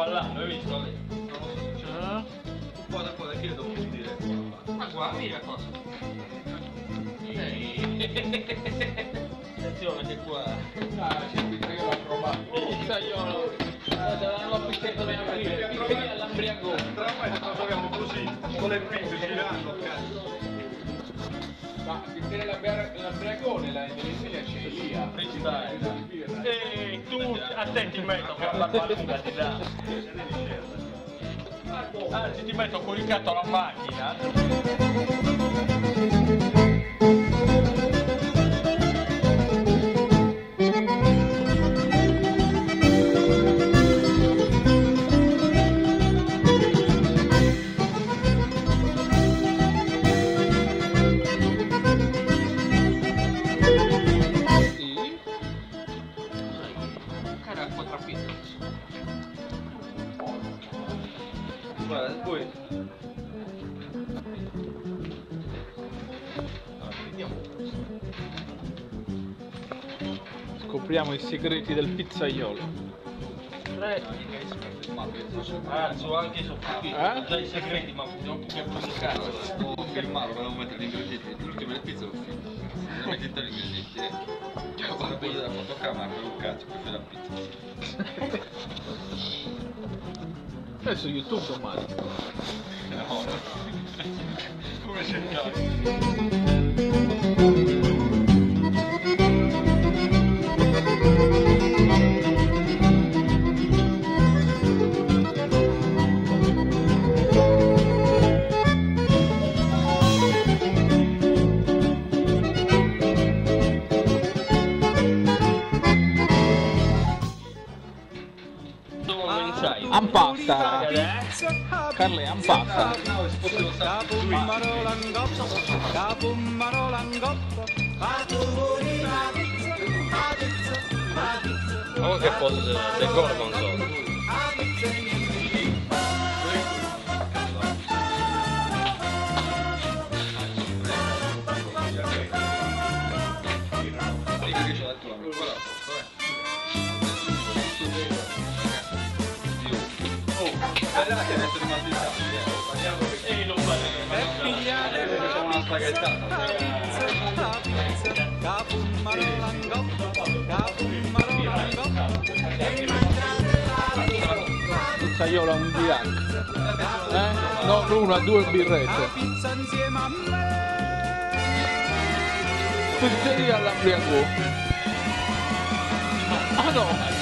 All'anno, hai visto? Non lo so se c'è. Un po' da che io devo dire. Ma guarda, mira cosa. Attenzione che qua. Ah, c'è il pizzaiolo a trovare. Il pizzaiolo. L'hanno appiccato da aprire. Pizzaiolo all'Ambriago. Tra me se cosa abbiamo così. Con le pizze girando, cazzo. Ma pizzere l'Ambriagone, la Indonesia c'è lì a freestyle. Ehi, tu attenti in mezzo che la barba lunga ti dà. Anzi ti metto coricato alla macchina. Guarda, poi scopriamo i segreti del pizzaiolo. so anche su dai segreti, ma non che cazzo. Devo filmarlo, devo mettere gli ingredienti. L'ultima del pizza l'ho finito. Non metti gli ingredienti, Cioè, ho fatto della fotocamera per un cazzo, per fare la pizza. Adesso YouTube domani. No, come cercare? Ampasta! Carle, ampasta! Oh che fosse del gorgonzola. Guardate, adesso rimasti in E non vale. facciamo una spaghettata. Pizzaiolo a un bianco. No, una, due birrette. Pizzeria all'Ambriago. Ah no!